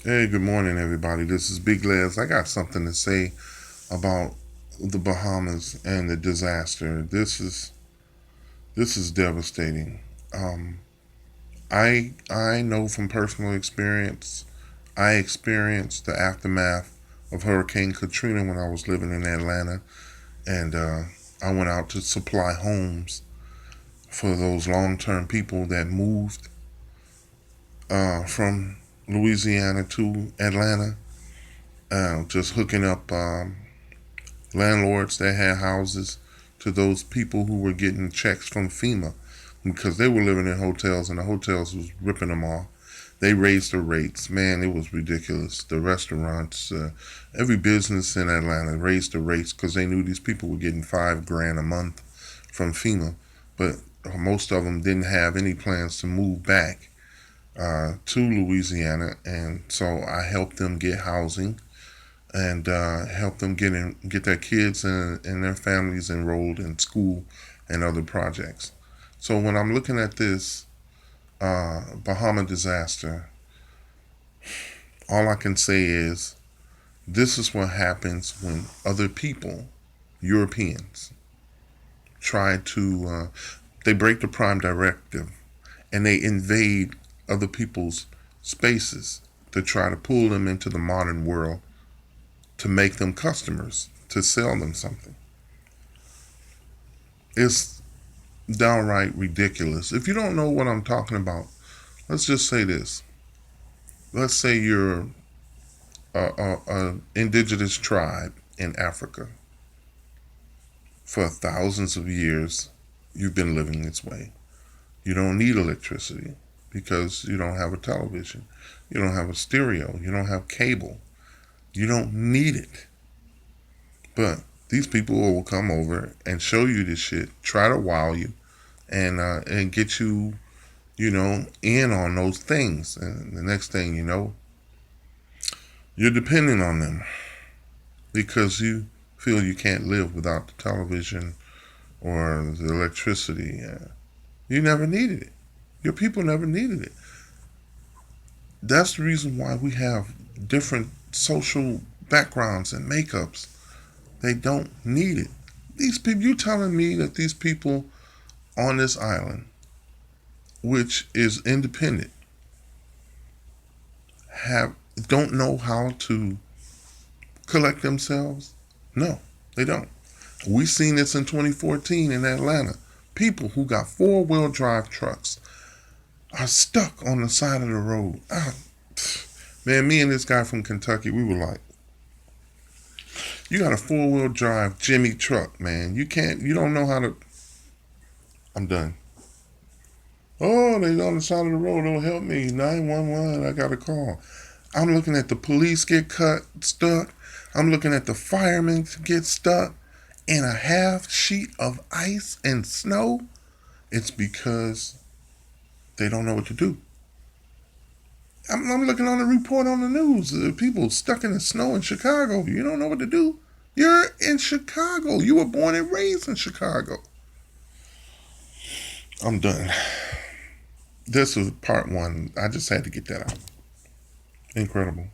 Hey, good morning, everybody. This is Big Les. I got something to say about the Bahamas and the disaster. This is devastating. Um, I know from personal experience. I experienced the aftermath of Hurricane Katrina when I was living in Atlanta, and I went out to supply homes for those long-term people that moved from Louisiana to Atlanta, just hooking up landlords that had houses to those people who were getting checks from FEMA because they were living in hotels and the hotels was ripping them off. They raised the rates. Man, it was ridiculous. The restaurants, every business in Atlanta raised the rates because they knew these people were getting $5,000 a month from FEMA. But most of them didn't have any plans to move back to Louisiana. And so I helped them get housing and help them get their kids and their families enrolled in school and other projects. So when I'm looking at this Bahama disaster, all I can say is this is what happens when other people, Europeans, try to they break the prime directive and they invade other people's spaces to try to pull them into the modern world to make them customers, to sell them something. It's downright ridiculous. If you don't know what I'm talking about, let's just say this. Let's say you're a indigenous tribe in Africa. For thousands of years, you've been living this way. You don't need electricity because you don't have a television. You don't have a stereo. You don't have cable. You don't need it. But these people will come over and show you this shit, try to wow you, and get you, in on those things. And the next thing you know, you're depending on them because you feel you can't live without the television or the electricity. You never needed it. Your people never needed it. That's the reason why we have different social backgrounds and makeups. They don't need it. These people, you telling me that these people on this island, which is independent, have don't know how to collect themselves? No, they don't. We seen this in 2014 in Atlanta. People who got four-wheel drive trucks are stuck on the side of the road. Man, me and this guy from Kentucky, we were like, you got a four-wheel drive Jimmy truck, man. You don't know how to. I'm done. Oh, they on the side of the road. Don't help me. 911. I got a call. I'm looking at the police get stuck. I'm looking at the firemen get stuck in a half sheet of ice and snow. It's because they don't know what to do. I'm looking on the report on the news. People stuck in the snow in Chicago. You don't know what to do. You're in Chicago. You were born and raised in Chicago. I'm done. This was part one. I just had to get that out. Incredible.